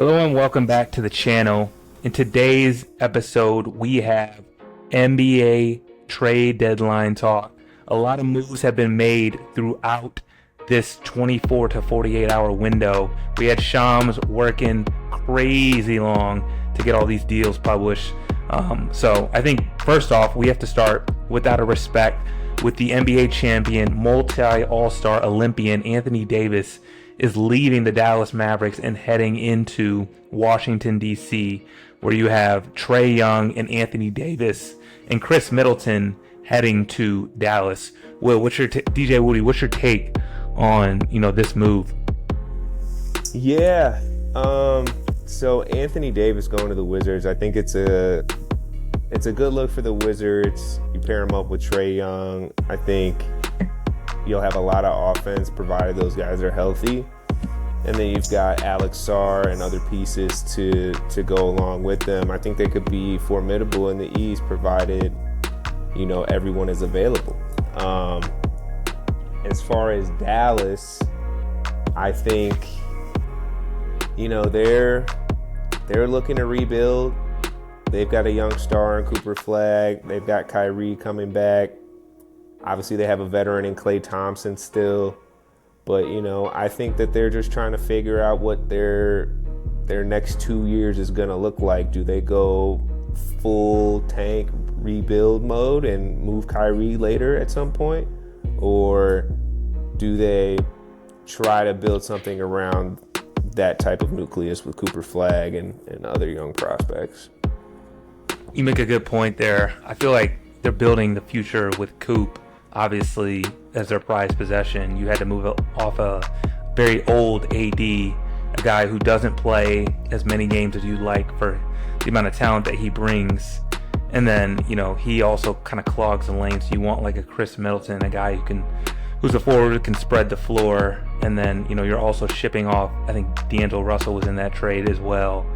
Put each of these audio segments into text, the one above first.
Hello and welcome back to the channel. In today's episode, we have NBA trade deadline talk. A lot of moves have been made throughout this 24 to 48 hour window. We had Shams working crazy long to get all these deals published. So I think first off, we have to start with out of respect with the NBA champion, multi-all-star Olympian Anthony Davis is leaving the Dallas Mavericks and heading into Washington, D.C., where you have Trae Young and Anthony Davis and Chris Middleton heading to Dallas. Will, what's your DJ Woodi? What's your take on this move? Yeah, so Anthony Davis going to the Wizards, I think it's a good look for the Wizards. You pair him up with Trae Young, I think you'll have a lot of offense provided those guys are healthy. And then you've got Alex Sarr and other pieces to go along with them. I think they could be formidable in the East provided, everyone is available. As far as Dallas, I think, they're looking to rebuild. They've got a young star in Cooper Flag. They've got Kyrie coming back. Obviously, they have a veteran in Klay Thompson still. But, I think that they're just trying to figure out what their next 2 years is going to look like. Do they go full tank rebuild mode and move Kyrie later at some point? Or do they try to build something around that type of nucleus with Cooper Flag and other young prospects? You make a good point there. I feel like they're building the future with Coop, obviously, as their prized possession. You had to move off a very old AD, a guy who doesn't play as many games as you'd like for the amount of talent that he brings. And then, he also kind of clogs the lane. So you want like a Chris Middleton, a guy who's a forward who can spread the floor. And then, you're also shipping off, I think D'Angelo Russell was in that trade as well,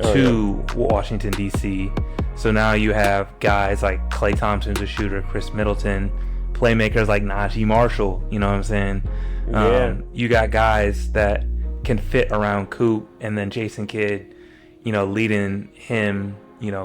to Washington, D.C. So now you have guys like Klay Thompson's a shooter, Chris Middleton, playmakers like Najee Marshall, you know what I'm saying? Yeah. You got guys that can fit around Coop, and then Jason Kidd, leading him,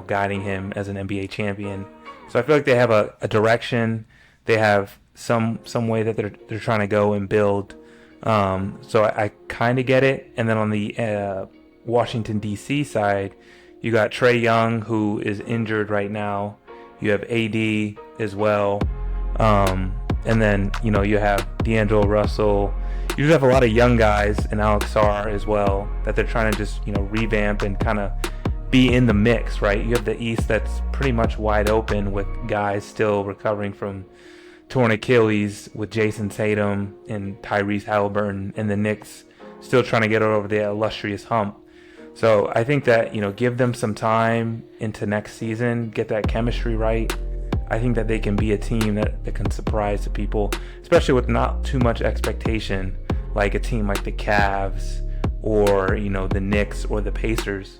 guiding him as an NBA champion. So I feel like they have a direction. They have some way that they're trying to go and build. So I kind of get it. And then on the Washington, D.C. side, you got Trae Young, who is injured right now. You have AD as well. And then, you have D'Angelo Russell. You just have a lot of young guys and Alex Sarr as well that they're trying to just, revamp and kind of be in the mix, right? You have the East that's pretty much wide open with guys still recovering from torn Achilles with Jason Tatum and Tyrese Halliburton, and the Knicks still trying to get over the illustrious hump. So I think that, give them some time into next season, get that chemistry right. I think that they can be a team that can surprise the people, especially with not too much expectation, like a team like the Cavs or, the Knicks or the Pacers.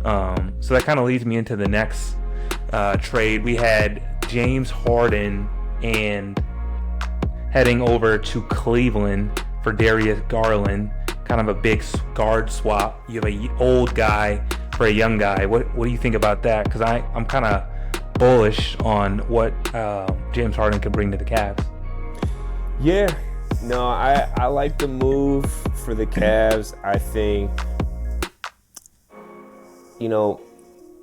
So that kind of leads me into the next trade. We had James Harden and heading over to Cleveland for Darius Garland, kind of a big guard swap. You have an old guy for a young guy. What do you think about that? Because I'm kind of bullish on what James Harden could bring to the Cavs. Yeah, no, I like the move for the Cavs. I think,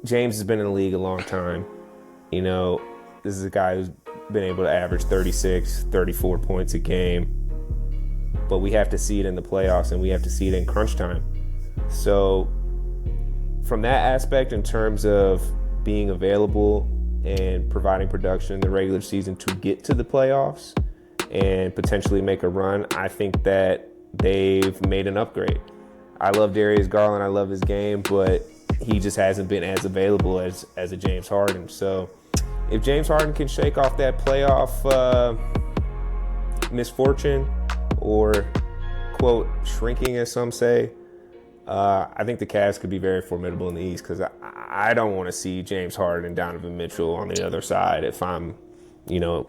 James has been in the league a long time. This is a guy who's been able to average 36, 34 points a game. But we have to see it in the playoffs, and we have to see it in crunch time. So from that aspect, in terms of being available and providing production in the regular season to get to the playoffs and potentially make a run, I think that they've made an upgrade. I love Darius Garland. I love his game, but he just hasn't been as available as a James Harden. So if James Harden can shake off that playoff misfortune, or, quote, shrinking, as some say, I think the Cavs could be very formidable in the East, because I don't want to see James Harden and Donovan Mitchell on the other side if I'm, the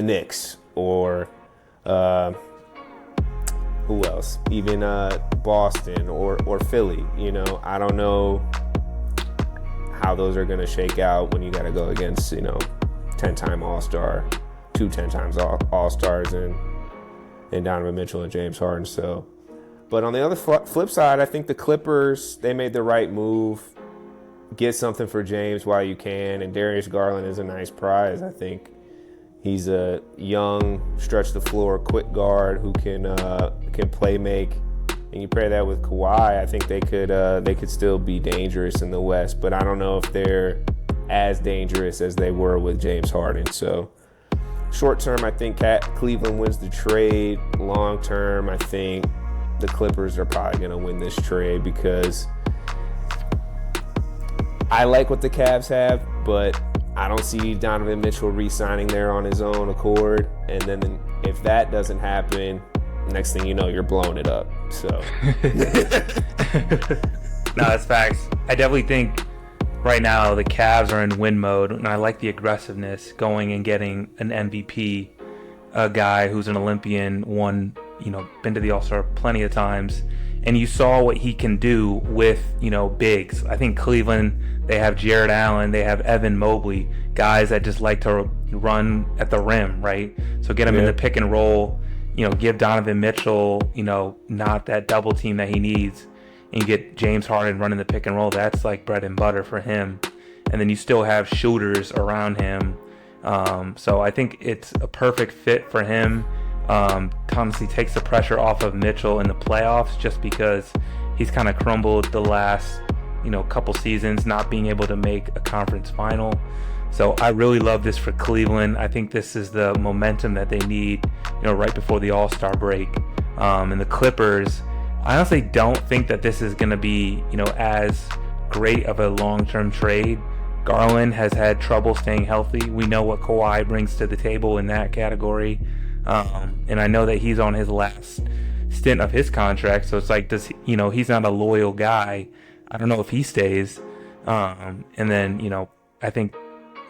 Knicks or who else? Even Boston or Philly. You know, I don't know how those are going to shake out when you got to go against, 10-time All-Star, 2 10-times All-Stars, and Donovan Mitchell and James Harden. So, but on the other flip side, I think the Clippers, they made the right move. Get something for James while you can, and Darius Garland is a nice prize. I think he's a young, stretch the floor, quick guard who can play make. And you pair that with Kawhi, I think they could still be dangerous in the West. But I don't know if they're as dangerous as they were with James Harden. So short term, I think Cleveland wins the trade. Long term, I think the Clippers are probably going to win this trade because I like what the Cavs have, but I don't see Donovan Mitchell re-signing there on his own accord. And then if that doesn't happen, next thing you know, you're blowing it up. So no, that's facts. I definitely think right now the Cavs are in win mode, and I like the aggressiveness going and getting an MVP, a guy who's an Olympian, been to the All-Star plenty of times, and you saw what he can do with, bigs. I think Cleveland, they have Jared Allen, they have Evan Mobley, guys that just like to run at the rim, right? So get him in the pick and roll, give Donovan Mitchell, not that double team that he needs, and you get James Harden running the pick and roll. That's like bread and butter for him. And then you still have shooters around him. So I think it's a perfect fit for him. Honestly takes the pressure off of Mitchell in the playoffs just because he's kind of crumbled the last, couple seasons, not being able to make a conference final. So I really love this for Cleveland. I think this is the momentum that they need, right before the All-Star break. And the Clippers, I honestly don't think that this is going to be, as great of a long-term trade. Garland has had trouble staying healthy. We know what Kawhi brings to the table in that category. And I know that he's on his last stint of his contract. So it's like, he's not a loyal guy. I don't know if he stays. And then, I think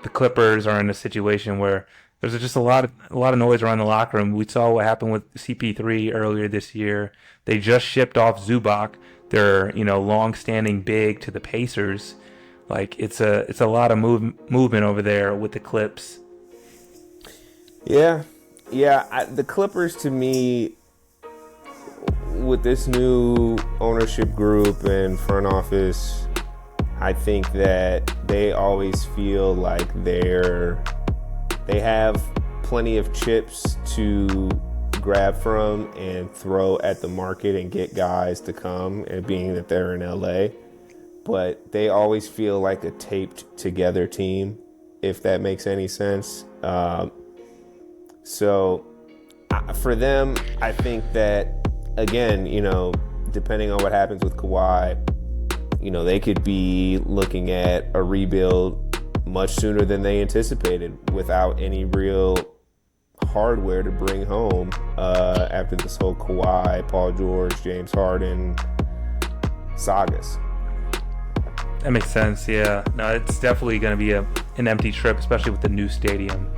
the Clippers are in a situation where there's just a lot of noise around the locker room. We saw what happened with CP3 earlier this year. They just shipped off Zubac, their long-standing big, to the Pacers. Like it's a lot of movement over there with the Clips. Yeah. The Clippers, to me, with this new ownership group and front office, I think that they always feel like they have plenty of chips to grab from and throw at the market and get guys to come, and being that they're in LA. But they always feel like a taped together team, if that makes any sense. So for them, I think that, again, depending on what happens with Kawhi, they could be looking at a rebuild much sooner than they anticipated without any real hardware to bring home after this whole Kawhi, Paul George, James Harden sagas. That makes sense, yeah. No, it's definitely going to be an empty trip, especially with the new stadium.